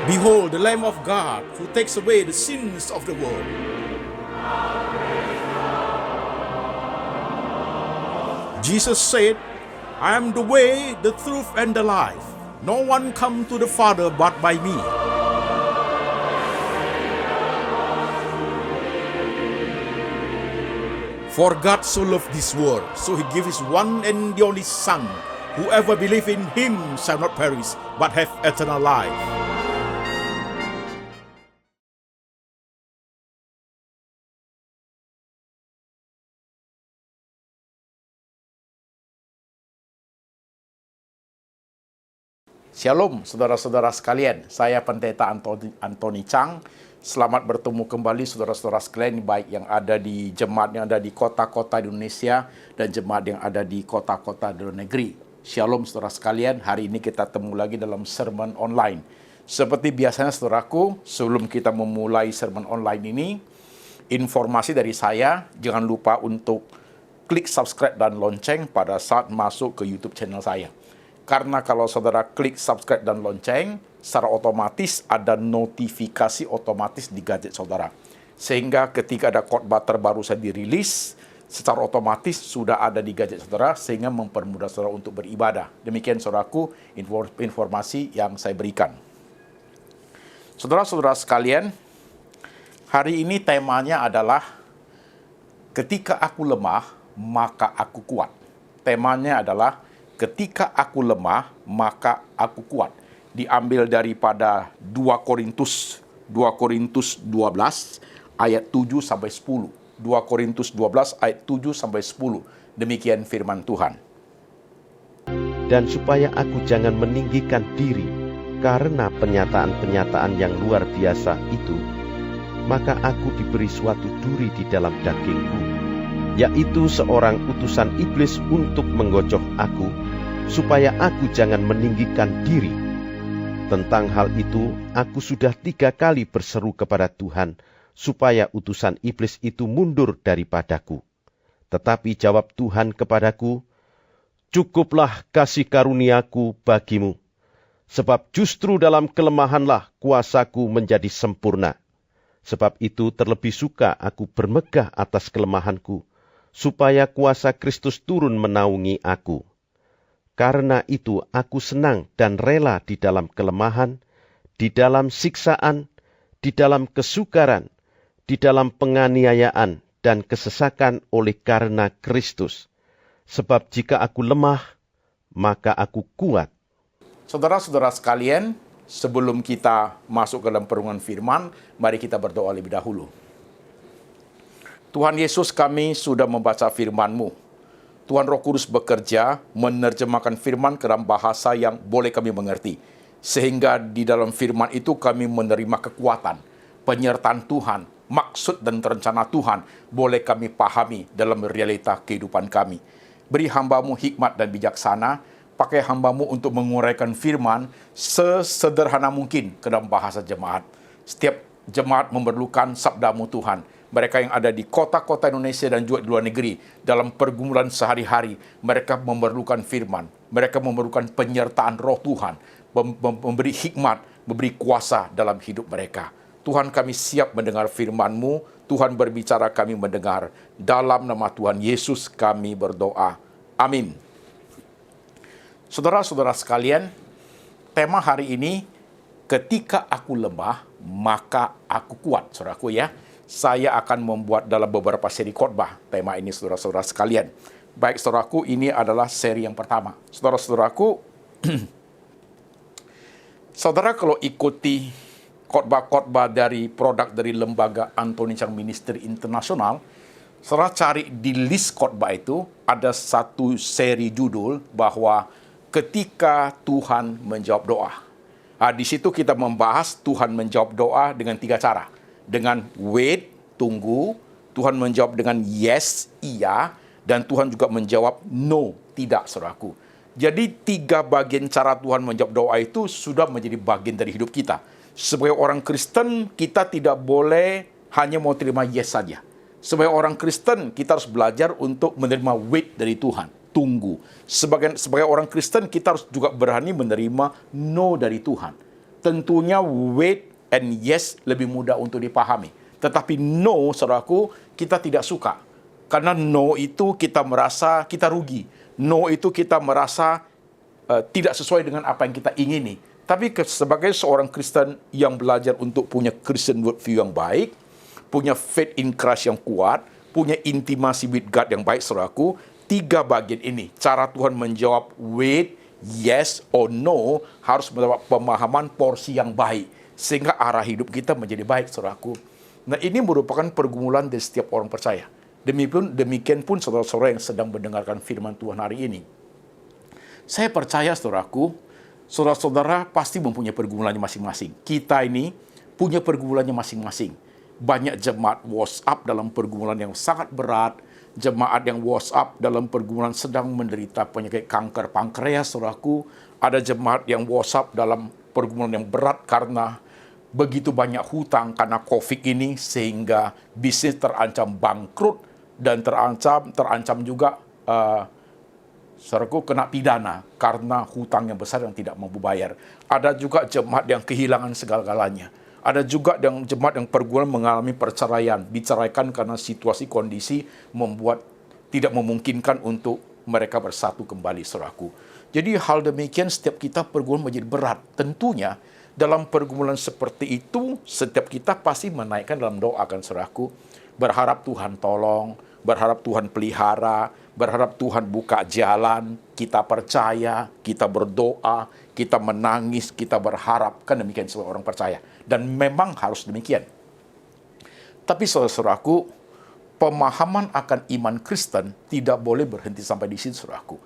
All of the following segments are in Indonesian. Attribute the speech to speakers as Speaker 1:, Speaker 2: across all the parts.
Speaker 1: Behold, the Lamb of God who takes away the sins of the world. Jesus said, I am the way, the truth, and the life. No one come to the Father but by me. For God so loved this world, so he gave his one and the only Son. Whoever believes in him shall not perish, but have eternal life. Shalom saudara-saudara sekalian, saya Pendeta Antoni Chang. Selamat bertemu kembali saudara-saudara sekalian, baik yang ada di jemaat yang ada di kota-kota di Indonesia dan jemaat yang ada di kota-kota di luar negeri. Shalom saudara sekalian, hari ini kita temu lagi dalam sermon online. Seperti biasanya saudaraku, sebelum kita memulai sermon online ini, informasi dari saya, jangan lupa untuk klik subscribe dan lonceng pada saat masuk ke YouTube channel saya. Karena kalau saudara klik subscribe dan lonceng, secara otomatis ada notifikasi otomatis di gadget saudara. Sehingga ketika ada khotbah terbaru saya dirilis, secara otomatis sudah ada di gadget saudara, sehingga mempermudah saudara untuk beribadah. Demikian saudaraku, informasi yang saya berikan. Saudara-saudara sekalian, hari ini temanya adalah ketika aku lemah, maka aku kuat. Temanya adalah ketika aku lemah, maka aku kuat. Diambil daripada 2 Korintus 12 ayat 7 sampai 10. 2 Korintus 12 ayat 7 sampai 10. Demikian firman Tuhan.
Speaker 2: Dan supaya aku jangan meninggikan diri karena penyataan-penyataan yang luar biasa itu, maka aku diberi suatu duri di dalam dagingku, yaitu seorang utusan iblis untuk menggocoh aku, supaya aku jangan meninggikan diri. Tentang hal itu, aku sudah 3 kali berseru kepada Tuhan, supaya utusan iblis itu mundur daripadaku. Tetapi jawab Tuhan kepadaku, cukuplah kasih karuniaku bagimu, sebab justru dalam kelemahanlah kuasaku menjadi sempurna. Sebab itu terlebih suka aku bermegah atas kelemahanku, supaya kuasa Kristus turun menaungi aku. Karena itu aku senang dan rela di dalam kelemahan, di dalam siksaan, di dalam kesukaran, di dalam penganiayaan dan kesesakan oleh karena Kristus. Sebab jika aku lemah, maka aku kuat.
Speaker 1: Saudara-saudara sekalian, sebelum kita masuk ke dalam perungan firman, mari kita berdoa lebih dahulu. Tuhan Yesus, kami sudah membaca firman-Mu. Tuhan Roh Kudus bekerja menerjemahkan firman ke dalam bahasa yang boleh kami mengerti. Sehingga di dalam firman itu kami menerima kekuatan, penyertaan Tuhan, maksud dan rencana Tuhan boleh kami pahami dalam realita kehidupan kami. Beri hamba-Mu hikmat dan bijaksana, pakai hamba-Mu untuk menguraikan firman sesederhana mungkin ke dalam bahasa jemaat. Setiap jemaat memerlukan sabda-Mu Tuhan. Mereka yang ada di kota-kota Indonesia dan juga di luar negeri, dalam pergumulan sehari-hari, mereka memerlukan firman. Mereka memerlukan penyertaan roh Tuhan, memberi hikmat, memberi kuasa dalam hidup mereka. Tuhan, kami siap mendengar firman-Mu. Tuhan berbicara, kami mendengar. Dalam nama Tuhan Yesus kami berdoa. Amin. Saudara-saudara sekalian, tema hari ini, ketika aku lemah, maka aku kuat. Saudaraku ya, saya akan membuat dalam beberapa seri khotbah tema ini saudara-saudara sekalian. Baik saudaraku, ini adalah seri yang pertama. Saudara-saudaraku, saudara kalau ikuti khotbah-khotbah dari produk dari lembaga Antoni Chang Ministry Internasional, saudara cari di list khotbah itu ada satu seri judul bahwa ketika Tuhan menjawab doa. Di situ kita membahas Tuhan menjawab doa dengan 3 cara. Dengan wait, tunggu, Tuhan menjawab dengan yes, iya, dan Tuhan juga menjawab no, tidak, saudaraku. Jadi 3 bagian cara Tuhan menjawab doa itu sudah menjadi bagian dari hidup kita. Sebagai orang Kristen, kita tidak boleh hanya mau terima yes saja. Sebagai orang Kristen, kita harus belajar untuk menerima wait dari Tuhan, tunggu. Sebagai orang Kristen, kita harus juga berani menerima no dari Tuhan. tentunya wait and yes lebih mudah untuk dipahami. Tetapi no, saudaraku, kita tidak suka. Karena no itu kita merasa kita rugi. No itu kita merasa tidak sesuai dengan apa yang kita ingini. Tapi sebagai seorang Kristen yang belajar untuk punya Christian worldview yang baik, punya faith in Christ yang kuat, punya intimasi with God yang baik, saudaraku, 3 bagian ini, cara Tuhan menjawab wait, yes, or no, harus mendapat pemahaman porsi yang baik, sehingga arah hidup kita menjadi baik, saudaraku. Nah, ini merupakan pergumulan dari setiap orang percaya. Demikian pun saudara-saudara yang sedang mendengarkan firman Tuhan hari ini. Saya percaya, saudaraku, saudara-saudara pasti mempunyai pergumulannya masing-masing. Kita ini punya pergumulannya masing-masing. Banyak jemaat WhatsApp dalam pergumulan yang sangat berat, jemaat yang WhatsApp dalam pergumulan sedang menderita penyakit kanker pankreas, saudaraku. Ada jemaat yang WhatsApp dalam pergumulan yang berat karena begitu banyak hutang karena COVID ini, sehingga bisnis terancam bangkrut dan terancam juga saudaraku kena pidana karena hutang yang besar yang tidak mampu bayar. Ada juga jemaat yang kehilangan segala-galanya. Ada juga jemaat yang pergumulan mengalami perceraian, diceraikan karena situasi kondisi membuat tidak memungkinkan untuk mereka bersatu kembali, saudaraku. Jadi hal demikian setiap kita pergumulan menjadi berat. Tentunya dalam pergumulan seperti itu, setiap kita pasti menaikkan dalam doa, kan, saudaraku. Berharap Tuhan tolong, berharap Tuhan pelihara, berharap Tuhan buka jalan, kita percaya, kita berdoa, kita menangis, kita berharap, kan demikian sebagai orang percaya. Dan memang harus demikian. Tapi saudara-saudaraku, pemahaman akan iman Kristen tidak boleh berhenti sampai di sini, saudaraku.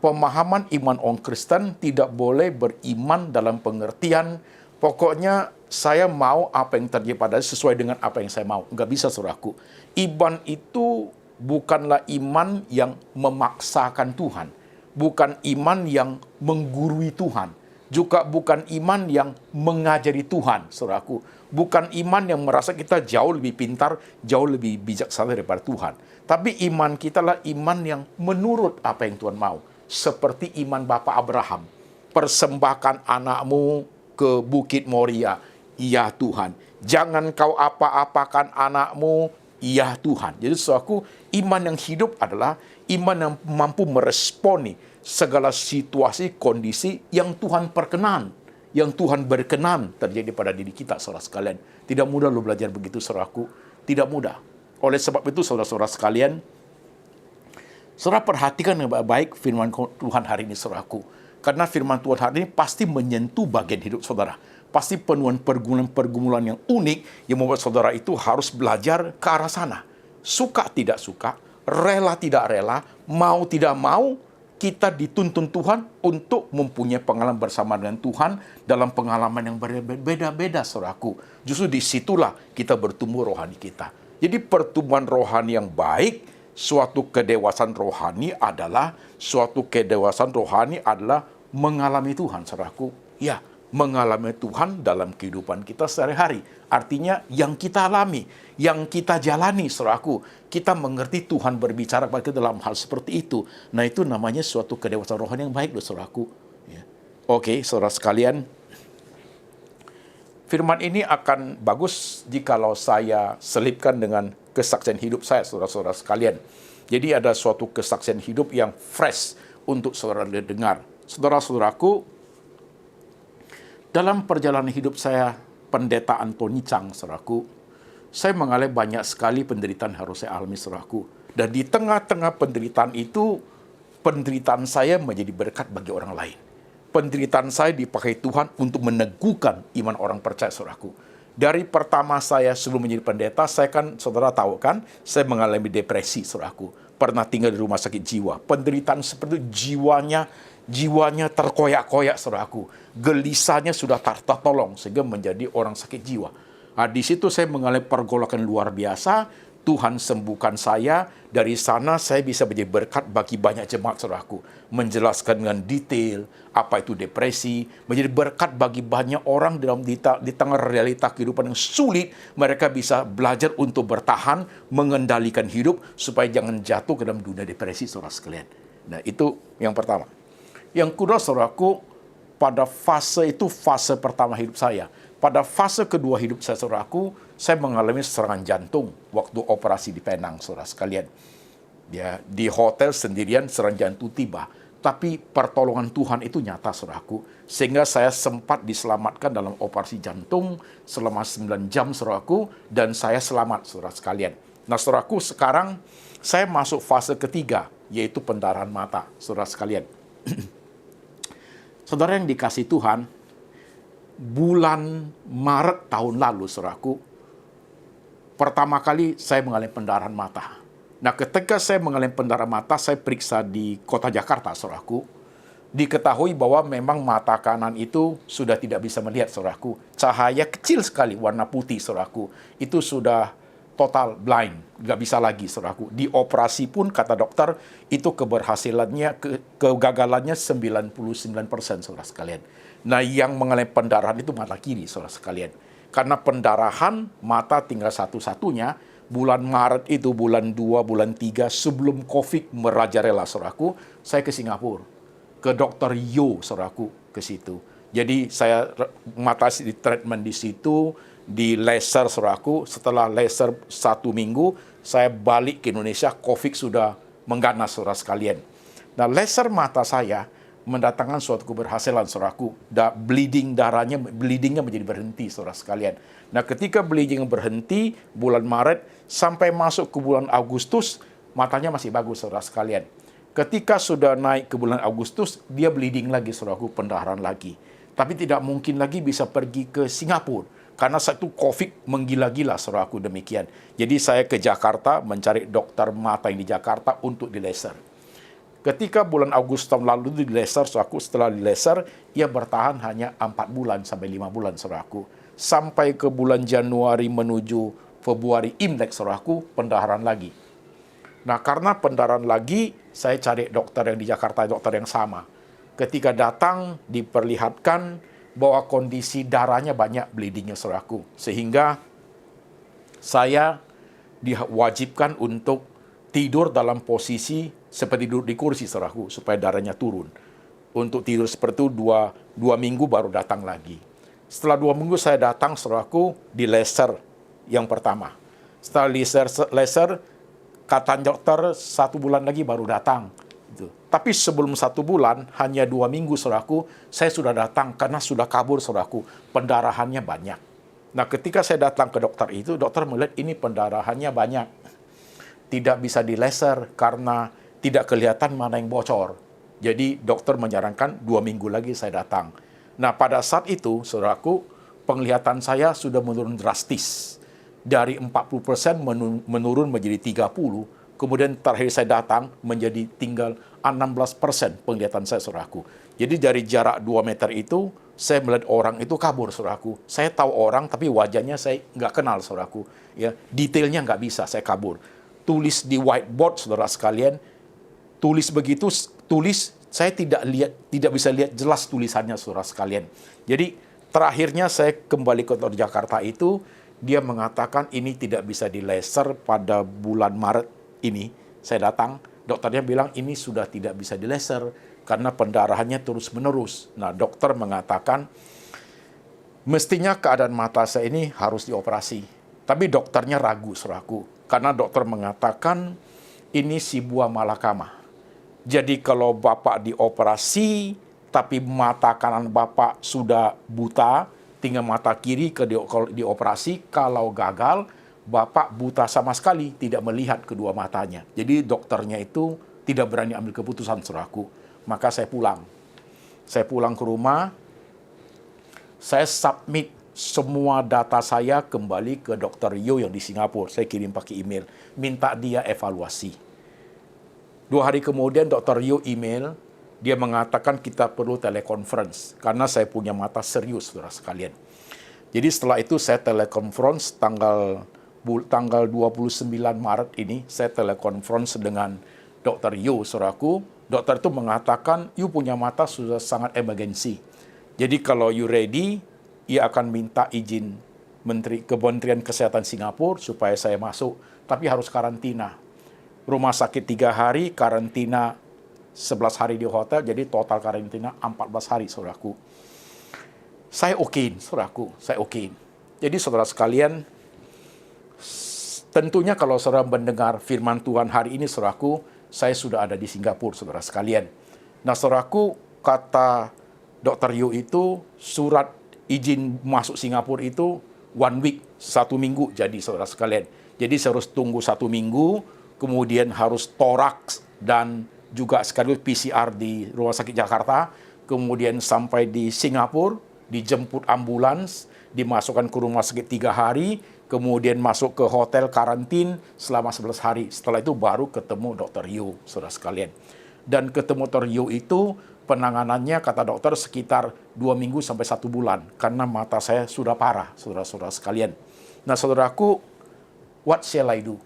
Speaker 1: Pemahaman iman orang Kristen tidak boleh beriman dalam pengertian, pokoknya saya mau apa yang terjadi pada sesuai dengan apa yang saya mau. Nggak bisa, saudaraku. Iman itu bukanlah iman yang memaksakan Tuhan. Bukan iman yang menggurui Tuhan. Juga bukan iman yang mengajari Tuhan, saudaraku. Bukan iman yang merasa kita jauh lebih pintar, jauh lebih bijaksana daripada Tuhan. Tapi iman kita adalah iman yang menurut apa yang Tuhan mau. Seperti iman Bapak Abraham. Persembahkan anakmu ke Bukit Moria. Ya Tuhan. Jangan kau apa-apakan anakmu. Ya Tuhan. Jadi saudaraku, iman yang hidup adalah iman yang mampu meresponi segala situasi, kondisi yang Tuhan perkenan, yang Tuhan berkenan terjadi pada diri kita, saudara sekalian. Tidak mudah lo belajar begitu, saudaraku. Tidak mudah. Oleh sebab itu, saudara-saudara sekalian, saudara perhatikan dengan baik firman Tuhan hari ini, saudaraku. Karena firman Tuhan hari ini pasti menyentuh bagian hidup saudara. Pasti penuh pergumulan yang unik yang membuat saudara itu harus belajar ke arah sana. Suka tidak suka, rela tidak rela, mau tidak mau, kita dituntun Tuhan untuk mempunyai pengalaman bersama dengan Tuhan dalam pengalaman yang berbeda-beda, saudaraku. Justru disitulah kita bertumbuh rohani kita. Jadi pertumbuhan rohani yang baik, suatu kedewasaan rohani adalah mengalami Tuhan, saudaraku. Ya, mengalami Tuhan dalam kehidupan kita sehari-hari. Artinya yang kita alami, yang kita jalani, saudaraku. Kita mengerti Tuhan berbicara kepada kita dalam hal seperti itu. Nah, itu namanya suatu kedewasaan rohani yang baik, saudaraku. Ya. Oke, saudara sekalian. Firman ini akan bagus jikalau saya selipkan dengan kesaksian hidup saya, saudara-saudara sekalian. Jadi ada suatu kesaksian hidup yang fresh untuk saudara dengar. Saudara-saudaraku, dalam perjalanan hidup saya, pendeta Antoni Chang, saudaraku, saya mengalami banyak sekali penderitaan harus saya alami, saudaraku. Dan di tengah-tengah penderitaan itu, penderitaan saya menjadi berkat bagi orang lain. Penderitaan saya dipakai Tuhan untuk meneguhkan iman orang percaya, saudaraku. Dari pertama saya sebelum menjadi pendeta, saya kan, saudara tahu kan, saya mengalami depresi, saudaraku. Pernah tinggal di rumah sakit jiwa. Penderitaan seperti itu, jiwanya terkoyak-koyak, saudaraku. Gelisahnya sudah tak tertolong sehingga menjadi orang sakit jiwa. Nah, di situ saya mengalami pergolakan luar biasa. Tuhan sembuhkan saya. Dari sana saya bisa menjadi berkat bagi banyak jemaat, saudaraku. Menjelaskan dengan detail apa itu depresi. Menjadi berkat bagi banyak orang di tengah realita kehidupan yang sulit. Mereka bisa belajar untuk bertahan, mengendalikan hidup supaya jangan jatuh ke dalam dunia depresi, saudara sekalian. Nah, itu yang pertama. Yang kedua, saudaraku, pada fase itu fase pertama hidup saya. Pada fase kedua hidup saya, saudaraku, saya mengalami serangan jantung waktu operasi di Penang, saudara sekalian. Ya, di hotel sendirian serangan jantung tiba. Tapi pertolongan Tuhan itu nyata, saudaraku. Sehingga saya sempat diselamatkan dalam operasi jantung selama 9 jam, saudaraku. Dan saya selamat, saudara sekalian. Nah, saudaraku, sekarang saya masuk fase ketiga, yaitu pendarahan mata, saudara sekalian. Saudara yang dikasihi Tuhan, bulan Maret tahun lalu, saudaraku, pertama kali saya mengalami pendarahan mata. Nah, ketika saya mengalami pendarahan mata, saya periksa di kota Jakarta, saudaraku. Diketahui bahwa memang mata kanan itu sudah tidak bisa melihat, saudaraku. Cahaya kecil sekali, warna putih, saudaraku. Itu sudah total blind, nggak bisa lagi, saudaraku. Di operasi pun, kata dokter, itu keberhasilannya, kegagalannya 99%, saudara sekalian. Nah, yang mengalami pendarahan itu mata kiri, saudara sekalian. Karena pendarahan mata tinggal satu-satunya, bulan Maret itu, bulan 2, bulan 3, sebelum COVID merajalela, saudaraku, saya ke Singapura. Ke Dr. Yo, saudaraku, ke situ. Jadi saya mata di treatment di situ, di laser, saudaraku. Setelah laser 1 minggu, saya balik ke Indonesia, COVID sudah mengganas, saudara sekalian. Nah, laser mata saya mendatangkan suatu keberhasilan, saudaraku. Bleedingnya menjadi berhenti, saudara sekalian. Nah, ketika bleeding berhenti, bulan Maret, sampai masuk ke bulan Agustus, matanya masih bagus, saudara sekalian. Ketika sudah naik ke bulan Agustus, dia bleeding lagi, saudaraku, pendarahan lagi. Tapi tidak mungkin lagi bisa pergi ke Singapura. Karena satu COVID menggila-gila, saudaraku, demikian. Jadi saya ke Jakarta mencari dokter mata yang di Jakarta untuk di laser. Ketika bulan Agustus tahun lalu di laser, saudaraku, setelah di laser, ia bertahan hanya 4 bulan sampai 5 bulan, saudaraku. Sampai ke bulan Januari menuju Februari Imlek, saudaraku, pendarahan lagi. Nah, karena pendarahan lagi, saya cari dokter yang di Jakarta, dokter yang sama. Ketika datang, diperlihatkan bahwa kondisi darahnya banyak bleedingnya, saudaraku. Sehingga saya diwajibkan untuk tidur dalam posisi seperti duduk di kursi, saudaraku, supaya darahnya turun. Untuk tidur seperti itu 2 minggu baru datang lagi. Setelah 2 minggu saya datang, saudaraku, di laser yang pertama. Setelah laser kata dokter 1 bulan lagi baru datang. Tapi sebelum 1 bulan, hanya 2 minggu, saudaraku, saya sudah datang karena sudah kabur, saudaraku. Pendarahannya banyak. Nah, ketika saya datang ke dokter itu, dokter melihat ini pendarahannya banyak. Tidak bisa di laser karena tidak kelihatan mana yang bocor. Jadi dokter menyarankan 2 minggu lagi saya datang. Nah, pada saat itu, saudaraku, penglihatan saya sudah menurun drastis. Dari 40% menurun menjadi 30%. Kemudian terakhir saya datang menjadi tinggal 16% penglihatan saya, saudaraku. Jadi dari jarak 2 meter itu, saya melihat orang itu kabur, saudaraku. Saya tahu orang, tapi wajahnya saya nggak kenal, saudaraku. Ya, detailnya nggak bisa, saya kabur. Tulis di whiteboard, saudara sekalian, tulis begitu, saya tidak bisa lihat jelas tulisannya, saudara sekalian. Jadi terakhirnya saya kembali ke dokter Jakarta itu, dia mengatakan ini tidak bisa di laser pada bulan Maret ini. Saya datang, dokternya bilang ini sudah tidak bisa di laser karena pendarahannya terus menerus. Nah, dokter mengatakan mestinya keadaan mata saya ini harus dioperasi. Tapi dokternya ragu, saudaraku. Karena dokter mengatakan ini si buah malakama. Jadi kalau Bapak dioperasi, tapi mata kanan Bapak sudah buta, tinggal mata kiri dioperasi, kalau gagal, Bapak buta sama sekali, tidak melihat kedua matanya. Jadi dokternya itu tidak berani ambil keputusan, saudaraku. Maka saya pulang. Saya pulang ke rumah, saya submit semua data saya kembali ke Dr. Yo yang di Singapura. Saya kirim pakai email, minta dia evaluasi. 2 hari kemudian Dr. Yo email, dia mengatakan kita perlu teleconference karena saya punya mata serius, saudara sekalian. Jadi setelah itu saya teleconference tanggal 29 Maret ini, saya teleconference dengan Dr. Yo, saudaraku. Dokter itu mengatakan, you punya mata sudah sangat emergency. Jadi kalau you ready, ia akan minta izin Kementerian Kesehatan Singapura supaya saya masuk, tapi harus karantina. Rumah sakit 3 hari, karantina 11 hari di hotel, jadi total karantina 14 hari, saudaraku. Saya okein, saudaraku, saya okein. Jadi saudara sekalian, tentunya kalau saudara mendengar firman Tuhan hari ini, saudaraku, saya sudah ada di Singapura, saudara sekalian. Nah, saudaraku, kata Dr. Yo itu, surat izin masuk Singapura itu 1 week, 1 minggu jadi, saudara sekalian. Jadi saya harus tunggu 1 minggu, kemudian harus toraks dan juga sekaligus PCR di Rumah Sakit Jakarta, kemudian sampai di Singapura, dijemput ambulans, dimasukkan ke rumah sakit 3 hari, kemudian masuk ke hotel karantin selama 11 hari. Setelah itu baru ketemu Dr. Yo, saudara sekalian. Dan ketemu Dr. Yo itu penanganannya kata dokter sekitar 2 minggu sampai 1 bulan, karena mata saya sudah parah, saudara-saudara sekalian. Nah, saudaraku, what shall I do?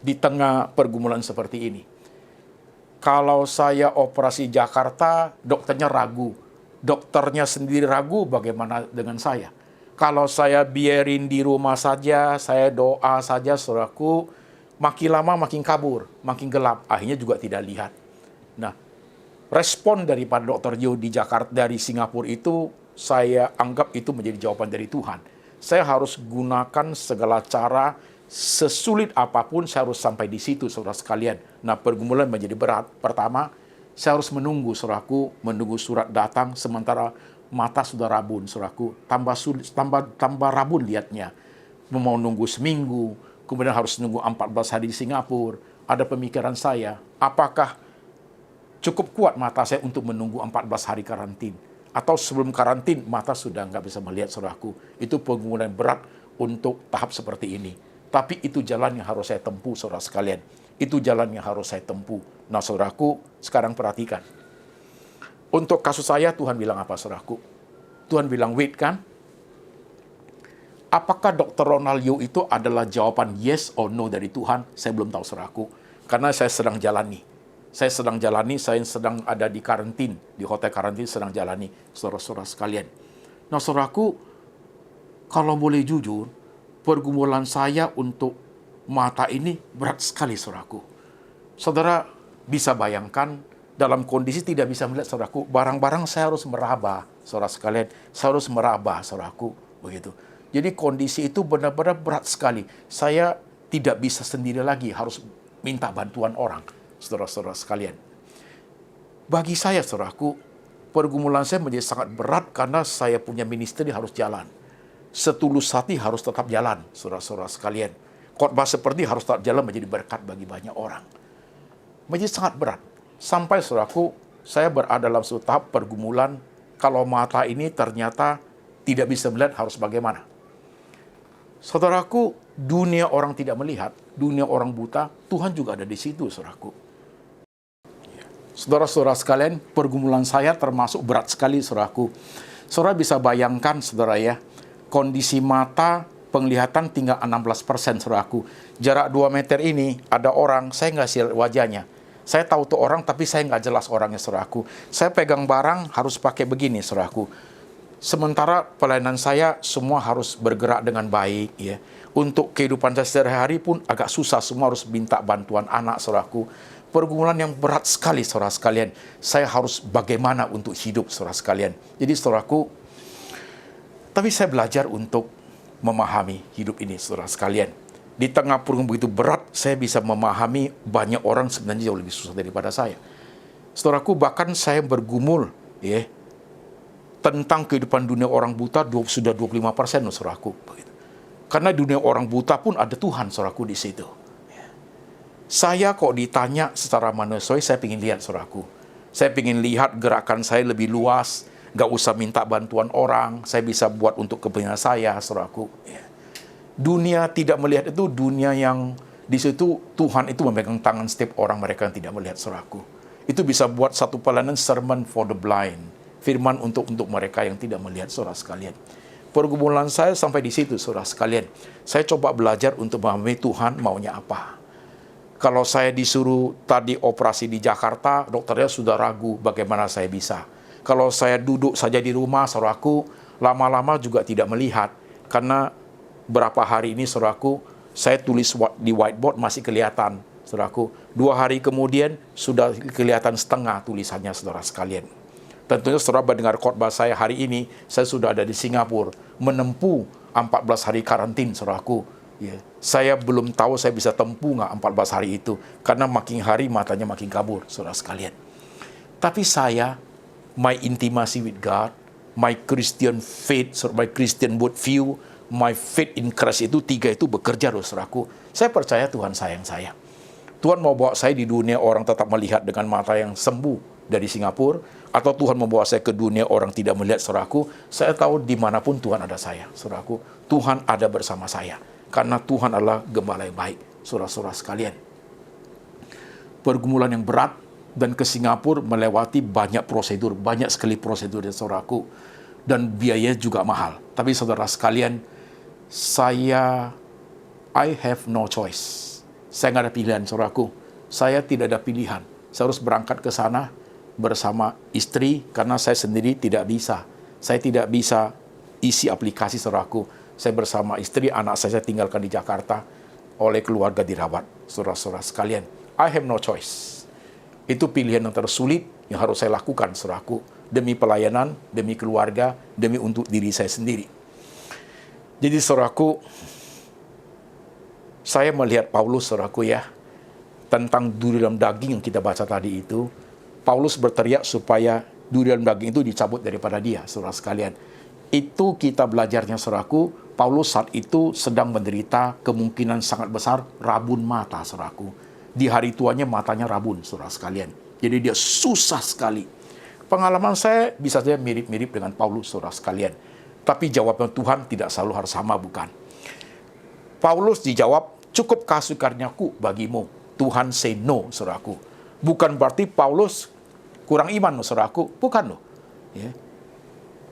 Speaker 1: Di tengah pergumulan seperti ini. Kalau saya operasi Jakarta, dokternya ragu. Dokternya sendiri ragu, bagaimana dengan saya? Kalau saya biarin di rumah saja, saya doa saja, saudaraku, makin lama makin kabur, makin gelap. Akhirnya juga tidak lihat. Nah, respon daripada Dr. Yo di Jakarta, dari Singapura itu, saya anggap itu menjadi jawaban dari Tuhan. Saya harus gunakan segala cara, sesulit apapun saya harus sampai di situ, saudara sekalian. Nah, pergumulan menjadi berat. Pertama, saya harus menunggu, saudaraku, menunggu surat datang, sementara mata sudah rabun, saudaraku. Tambah rabun lihatnya. Mau nunggu seminggu, kemudian harus nunggu 14 hari di Singapura. Ada pemikiran saya, apakah cukup kuat mata saya untuk menunggu 14 hari karantin? Atau sebelum karantin, mata sudah nggak bisa melihat, saudaraku. Itu pergumulan berat untuk tahap seperti ini. Tapi itu jalan yang harus saya tempuh, saudara sekalian. Itu jalan yang harus saya tempuh. Nah, saudaraku, sekarang perhatikan. Untuk kasus saya, Tuhan bilang apa, saudaraku? Tuhan bilang, wait kan? Apakah Dr. Ronald Yo itu adalah jawaban yes or no dari Tuhan? Saya belum tahu, saudaraku. Karena saya sedang jalani. Saya sedang ada di karantin, di hotel karantin sedang jalani, saudara-saudara sekalian. Nah, saudaraku, kalau boleh jujur, pergumulan saya untuk mata ini berat sekali, saudaraku. Saudara bisa bayangkan, dalam kondisi tidak bisa melihat, saudaraku, barang-barang saya harus meraba, saudara sekalian. Saya harus meraba, saudaraku, begitu. Jadi kondisi itu benar-benar berat sekali. Saya tidak bisa sendiri lagi, harus minta bantuan orang, saudara-saudara sekalian. Bagi saya, saudaraku, pergumulan saya menjadi sangat berat karena saya punya ministry harus jalan. Setulus hati harus tetap jalan, saudara-saudara sekalian. Khotbah seperti harus tetap jalan menjadi berkat bagi banyak orang. Menjadi sangat berat. Sampai, saudaraku, saya berada dalam suatu tahap pergumulan, kalau mata ini ternyata tidak bisa melihat, harus bagaimana? Saudaraku, dunia orang tidak melihat, dunia orang buta, Tuhan juga ada di situ, saudaraku. Saudara-saudara sekalian, pergumulan saya termasuk berat sekali, saudaraku. Saudara bisa bayangkan, saudara ya, kondisi mata, penglihatan tinggal 16%, saudaraku. Jarak 2 meter ini, ada orang, saya nggak lihat wajahnya. Saya tahu tuh orang, tapi saya nggak jelas orangnya, saudaraku. Saya pegang barang, harus pakai begini, saudaraku. Sementara pelayanan saya semua harus bergerak dengan baik, ya. Untuk kehidupan saya sehari-hari pun agak susah, semua harus minta bantuan anak, saudaraku. Pergumulan yang berat sekali, saudara sekalian. Saya harus bagaimana untuk hidup, saudara sekalian. Jadi, saudaraku, tapi saya belajar untuk memahami hidup ini, saudara sekalian. Di tengah pergumulan begitu berat, saya bisa memahami banyak orang sebenarnya jauh lebih susah daripada saya. Saudaraku, bahkan saya bergumul, ya, tentang kehidupan dunia orang buta sudah 25%, saudaraku. Karena dunia orang buta pun ada Tuhan, saudaraku, di situ. Saya kok ditanya secara manusiawi, saya ingin lihat, saudaraku. Saya ingin lihat gerakan saya lebih luas, nggak usah minta bantuan orang, saya bisa buat untuk kepentingan saya, saudaraku. Dunia tidak melihat itu dunia yang di situ Tuhan itu memegang tangan setiap orang mereka yang tidak melihat, saudaraku. Itu bisa buat satu pelayanan sermon for the blind, firman untuk mereka yang tidak melihat, saudara sekalian. Pergumulan saya sampai di situ, saudara sekalian. Saya coba belajar untuk memahami Tuhan maunya apa. Kalau saya disuruh tadi operasi di Jakarta, dokternya sudah ragu bagaimana saya bisa. Kalau saya duduk saja di rumah, saudaraku, lama-lama juga tidak melihat. Karena berapa hari ini, saudaraku, saya tulis di whiteboard masih kelihatan. Saudaraku, 2 hari kemudian sudah kelihatan setengah tulisannya, saudara sekalian. Tentunya saudara mendengar khotbah saya hari ini, saya sudah ada di Singapura, menempuh 14 hari karantin, saudaraku. Ya, saya belum tahu saya bisa tempuh nggak 14 hari itu, karena makin hari matanya makin kabur, saudara sekalian. Tapi saya, my intimacy with God, my Christian faith, my Christian worldview, my faith in Christ itu 3 itu bekerja, saudaraku. Saya percaya Tuhan sayang saya. Tuhan mau bawa saya di dunia orang tetap melihat dengan mata yang sembuh dari Singapura, atau Tuhan membawa saya ke dunia orang tidak melihat, saudaraku. Saya tahu dimanapun Tuhan ada saya, saudaraku. Tuhan ada bersama saya, karena Tuhan adalah gembala yang baik, saudara-saudara sekalian. Pergumulan yang berat, dan ke Singapura melewati banyak prosedur, banyak sekali prosedur, saudaraku. Dan biaya juga mahal. Tapi saudara sekalian, I have no choice. Saya nggak ada pilihan, saudaraku. Saya tidak ada pilihan. Saya harus berangkat ke sana bersama istri, karena saya sendiri tidak bisa. Saya tidak bisa isi aplikasi, saudaraku. Saya bersama istri, anak saya tinggalkan di Jakarta, oleh keluarga dirawat, saudara-saudara sekalian. I have no choice. Itu pilihan yang tersulit yang harus saya lakukan, saudaraku. Demi pelayanan, demi keluarga, demi untuk diri saya sendiri. Jadi, saudaraku, saya melihat Paulus, saudaraku ya, tentang duri dalam daging yang kita baca tadi itu. Paulus berteriak supaya duri dalam daging itu dicabut daripada dia, saudara sekalian. Itu kita belajarnya, saudaraku. Paulus saat itu sedang menderita kemungkinan sangat besar rabun mata, saudaraku. Di hari tuanya matanya rabun, saudara sekalian. Jadi dia susah sekali. Pengalaman saya bisa saja mirip-mirip dengan Paulus, saudara sekalian. Tapi jawaban Tuhan tidak selalu harus sama, bukan? Paulus dijawab, cukup kasih karuniaku bagimu. Tuhan say no, saudaraku. Bukan berarti Paulus kurang iman, saudaraku. Bukan loh. Ya.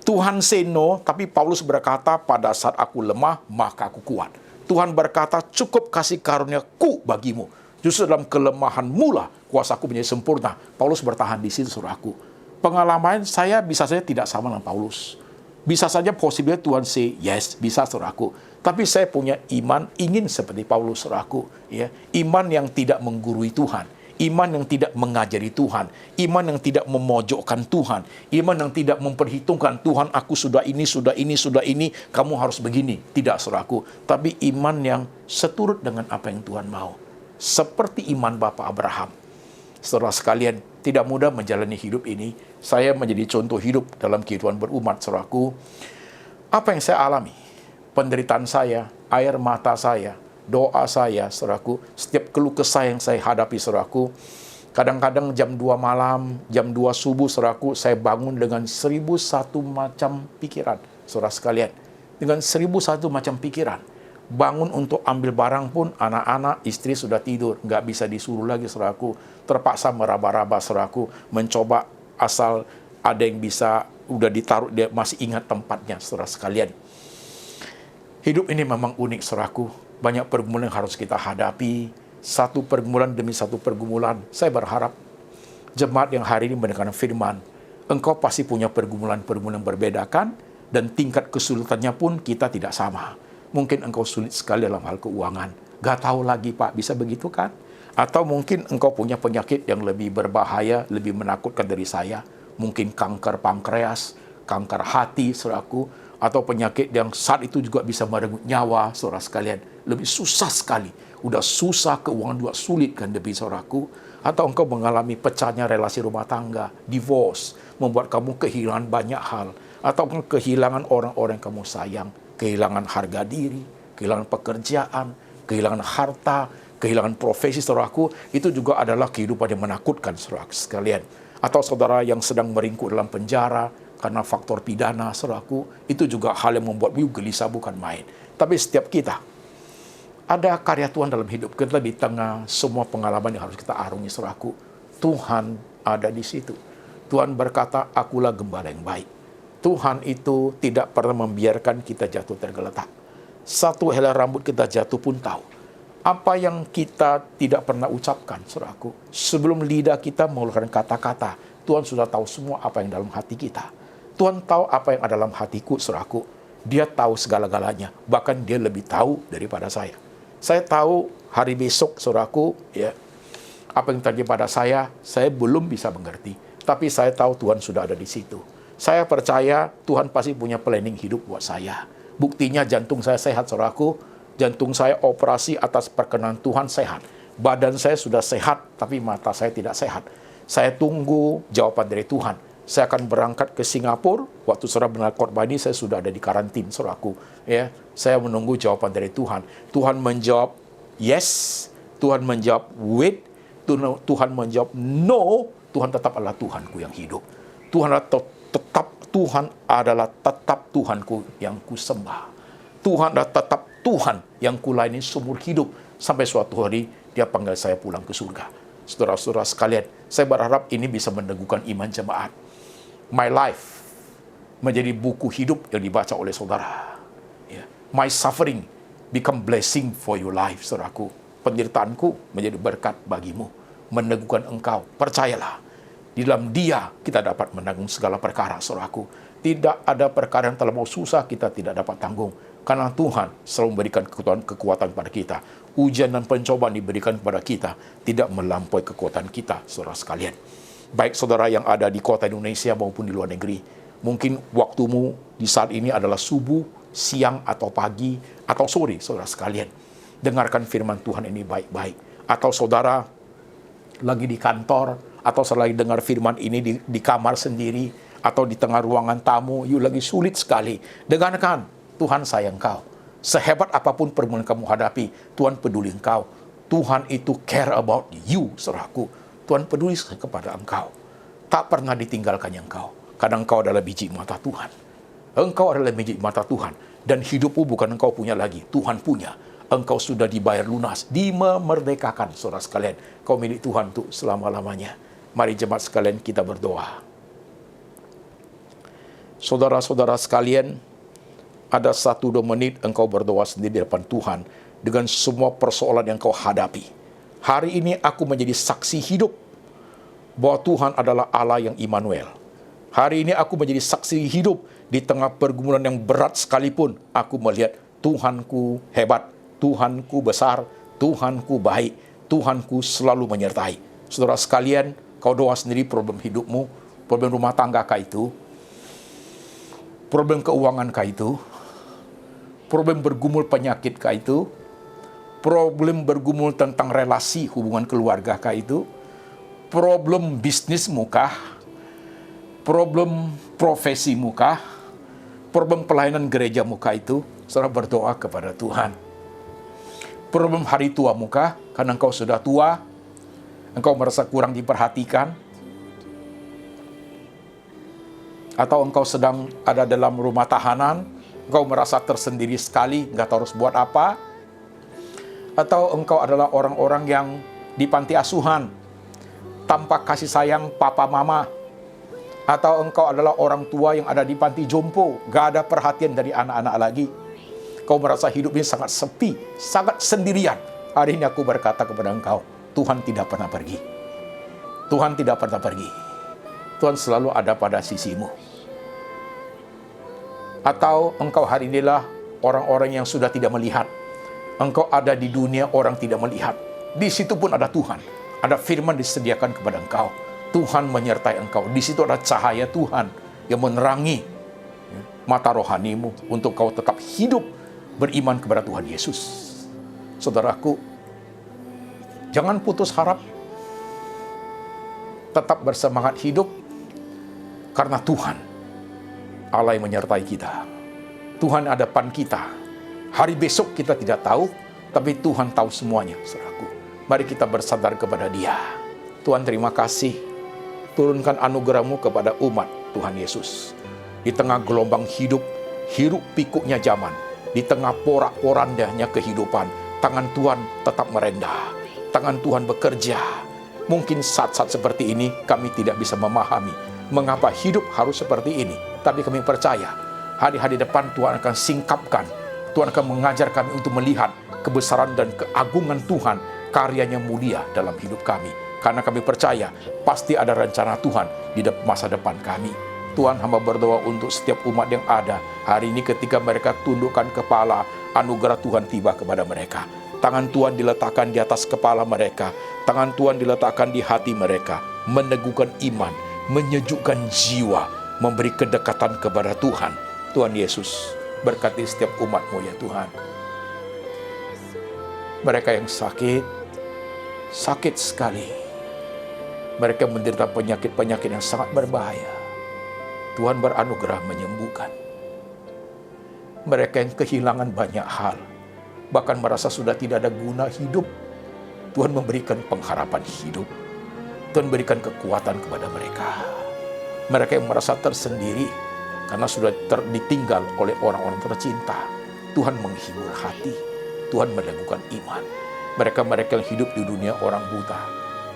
Speaker 1: Tuhan say no, tapi Paulus berkata, pada saat aku lemah, maka aku kuat. Tuhan berkata, cukup kasih karuniaku bagimu. Justru dalam kelemahanmu lah kuasaku menjadi sempurna. Paulus bertahan di situ, saudaraku. Pengalaman saya bisa saja tidak sama dengan Paulus. Bisa saja possible Tuhan say yes, bisa, saudaraku. Tapi saya punya iman ingin seperti Paulus, saudaraku. Ya. Iman yang tidak menggurui Tuhan. Iman yang tidak mengajari Tuhan. Iman yang tidak memojokkan Tuhan. Iman yang tidak memperhitungkan, Tuhan aku sudah ini, kamu harus begini. Tidak, saudaraku. Tapi iman yang seturut dengan apa yang Tuhan mau. Seperti iman Bapak Abraham. Saudara sekalian, tidak mudah menjalani hidup ini. Saya menjadi contoh hidup dalam kehidupan berumat, saudaraku. Apa yang saya alami? Penderitaan saya, air mata saya, doa saya, saudaraku, setiap keluh kesah yang saya hadapi, saudaraku. Kadang-kadang jam 2 malam, jam 2 subuh, saudaraku, saya bangun dengan 1001 macam pikiran, saudara sekalian. Dengan 1001 macam pikiran. Bangun untuk ambil barang pun, anak-anak, istri sudah tidur. Nggak bisa disuruh lagi, saudaraku. Terpaksa meraba-raba, saudaraku. Mencoba asal ada yang bisa, udah ditaruh, dia masih ingat tempatnya, saudara sekalian. Hidup ini memang unik, saudaraku. Banyak pergumulan yang harus kita hadapi. Satu pergumulan demi satu pergumulan. Saya berharap jemaat yang hari ini mendengarkan firman, engkau pasti punya pergumulan-pergumulan yang berbeda, kan? Dan tingkat kesulitannya pun kita tidak sama. Mungkin engkau sulit sekali dalam hal keuangan. Gak tahu lagi, Pak, bisa begitu kan? Atau mungkin engkau punya penyakit yang lebih berbahaya, lebih menakutkan dari saya. Mungkin kanker pankreas, kanker hati, saudaraku. Atau penyakit yang saat itu juga bisa merenggut nyawa, saudara sekalian. Lebih susah sekali. Udah susah, keuangan juga sulit kan demi saudaraku. Atau engkau mengalami pecahnya relasi rumah tangga, divorce, membuat kamu kehilangan banyak hal. Atau kehilangan orang-orang yang kamu sayang, kehilangan harga diri, kehilangan pekerjaan, kehilangan harta, kehilangan profesi, saudaraku. Itu juga adalah kehidupan yang menakutkan, saudara sekalian. Atau saudara yang sedang meringkuk dalam penjara, karena faktor pidana, saudaraku, itu juga hal yang membuat gelisah, bukan main. Tapi setiap kita, ada karya Tuhan dalam hidup kita di tengah semua pengalaman yang harus kita arungi, saudaraku. Tuhan ada di situ. Tuhan berkata, akulah gembala yang baik. Tuhan itu tidak pernah membiarkan kita jatuh tergeletak. Satu helai rambut kita jatuh pun tahu. Apa yang kita tidak pernah ucapkan, saudaraku. Sebelum lidah kita mengeluarkan kata-kata, Tuhan sudah tahu semua apa yang dalam hati kita. Tuhan tahu apa yang ada dalam hatiku, saudaraku. Dia tahu segala-galanya. Bahkan dia lebih tahu daripada saya. Saya tahu hari besok, saudaraku, ya, apa yang terjadi pada saya belum bisa mengerti. Tapi saya tahu Tuhan sudah ada di situ. Saya percaya Tuhan pasti punya planning hidup buat saya. Buktinya jantung saya sehat, saudaraku. Jantung saya operasi atas perkenan Tuhan sehat. Badan saya sudah sehat, tapi mata saya tidak sehat. Saya tunggu jawaban dari Tuhan. Saya akan berangkat ke Singapura. Waktu saudara mendengar khotbah ini, saya sudah ada di karantin, saudaraku. Ya, saya menunggu jawaban dari Tuhan. Tuhan menjawab yes, Tuhan menjawab wait, Tuhan menjawab no. Tuhan tetap adalah Tuhanku yang hidup. Tuhan adalah tetap Tuhanku yang kusembah. Tuhan adalah tetap Tuhan yang kulayani seumur hidup sampai suatu hari Dia panggil saya pulang ke surga. Saudara-saudara sekalian, saya berharap ini bisa meneguhkan iman jemaat. My life menjadi buku hidup yang dibaca oleh saudara. My suffering become blessing for your life, saudaraku. Penderitaanku menjadi berkat bagimu, meneguhkan engkau. Percayalah, di dalam Dia kita dapat menanggung segala perkara, saudaraku. Tidak ada perkara yang terlalu susah kita tidak dapat tanggung. Karena Tuhan selalu memberikan kekuatan pada kita. Ujian dan pencobaan diberikan kepada kita, tidak melampaui kekuatan kita, saudara sekalian. Baik saudara yang ada di kota Indonesia maupun di luar negeri, mungkin waktumu di saat ini adalah subuh, siang, atau pagi, atau sore, saudara sekalian. Dengarkan firman Tuhan ini baik-baik. Atau saudara lagi di kantor, atau saudara lagi dengar firman ini di kamar sendiri, atau di tengah ruangan tamu, you lagi sulit sekali. Dengarkan, Tuhan sayang kau. Sehebat apapun pergumulan kamu hadapi, Tuhan peduli engkau. Tuhan itu care about you, saudaraku. Tuhan peduli kepada engkau. Tak pernah ditinggalkannya engkau. Karena engkau adalah biji mata Tuhan. Engkau adalah biji mata Tuhan. Dan hidupmu bukan engkau punya lagi, Tuhan punya. Engkau sudah dibayar lunas, dimerdekakan, saudara sekalian. Kau milik Tuhan untuk selama-lamanya. Mari jemaat sekalian kita berdoa. Saudara-saudara sekalian, ada 1-2 menit engkau berdoa sendiri di depan Tuhan dengan semua persoalan yang kau hadapi. Hari ini aku menjadi saksi hidup bahwa Tuhan adalah Allah yang Immanuel. Hari ini aku menjadi saksi hidup di tengah pergumulan yang berat sekalipun. Aku melihat Tuhanku hebat, Tuhanku besar, Tuhanku baik, Tuhanku selalu menyertai. Saudara sekalian, kau doa sendiri problem hidupmu, problem rumah tangga kah itu, problem keuangan kah itu, problem bergumul penyakit kah itu, problem bergumul tentang relasi hubungan keluarga kah itu, problem bisnismu kah, problem profesimu kah, problem pelayanan gerejamu kah itu, saudara berdoa kepada Tuhan. Problem hari tuamu kah, karena engkau sudah tua, engkau merasa kurang diperhatikan, atau engkau sedang ada dalam rumah tahanan, engkau merasa tersendiri sekali, nggak tahu harus buat apa. Atau engkau adalah orang-orang yang di panti asuhan, tanpa kasih sayang papa mama. Atau engkau adalah orang tua yang ada di panti jompo, nggak ada perhatian dari anak-anak lagi. Kau merasa hidup ini sangat sepi, sangat sendirian. Hari ini aku berkata kepada engkau, Tuhan tidak pernah pergi. Tuhan tidak pernah pergi. Tuhan selalu ada pada sisimu. Atau engkau hari inilah orang-orang yang sudah tidak melihat. Engkau ada di dunia orang tidak melihat. Di situ pun ada Tuhan. Ada firman disediakan kepada engkau. Tuhan menyertai engkau. Di situ ada cahaya Tuhan yang menerangi mata rohanimu untuk kau tetap hidup beriman kepada Tuhan Yesus. Saudaraku, jangan putus harap. Tetap bersemangat hidup karena Tuhan Allah yang menyertai kita. Tuhan ada depan kita. Hari besok kita tidak tahu, tapi Tuhan tahu semuanya, saudaraku. Mari kita bersandar kepada Dia. Tuhan, terima kasih. Turunkan anugerah-Mu kepada umat Tuhan Yesus. Di tengah gelombang hidup, hiruk pikuknya zaman, di tengah porak-porandanya kehidupan, tangan Tuhan tetap merendah. Tangan Tuhan bekerja. Mungkin saat-saat seperti ini kami tidak bisa memahami mengapa hidup harus seperti ini. Tapi kami percaya, hari-hari depan Tuhan akan singkapkan. Tuhan akan mengajar kami untuk melihat kebesaran dan keagungan Tuhan, karyanya mulia dalam hidup kami. Karena kami percaya, pasti ada rencana Tuhan di masa depan kami. Tuhan, hamba berdoa untuk setiap umat yang ada. Hari ini ketika mereka tundukkan kepala, anugerah Tuhan tiba kepada mereka. Tangan Tuhan diletakkan di atas kepala mereka. Tangan Tuhan diletakkan di hati mereka. Meneguhkan iman, menyejukkan jiwa, memberi kedekatan kepada Tuhan. Tuhan Yesus, berkati setiap umat-Mu ya Tuhan. Mereka yang sakit, sakit sekali. Mereka menderita penyakit-penyakit yang sangat berbahaya. Tuhan beranugerah menyembuhkan. Mereka yang kehilangan banyak hal, bahkan merasa sudah tidak ada guna hidup, Tuhan memberikan pengharapan hidup. Tuhan berikan kekuatan kepada mereka. Mereka yang merasa tersendiri karena sudah ditinggal oleh orang-orang tercinta, Tuhan menghibur hati, Tuhan meneguhkan iman. Mereka-mereka yang hidup di dunia orang buta,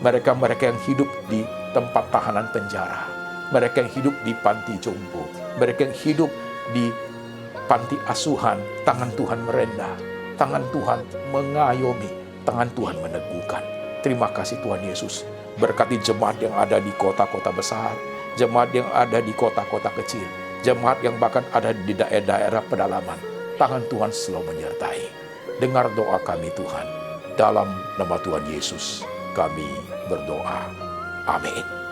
Speaker 1: mereka-mereka yang hidup di tempat tahanan penjara, mereka yang hidup di panti jompo, mereka yang hidup di panti asuhan, tangan Tuhan merendah, tangan Tuhan mengayomi, tangan Tuhan meneguhkan. Terima kasih Tuhan Yesus. Berkati jemaat yang ada di kota-kota besar, jemaat yang ada di kota-kota kecil, jemaat yang bahkan ada di daerah-daerah pedalaman. Tangan Tuhan selalu menyertai. Dengar doa kami Tuhan. Dalam nama Tuhan Yesus kami berdoa. Amin.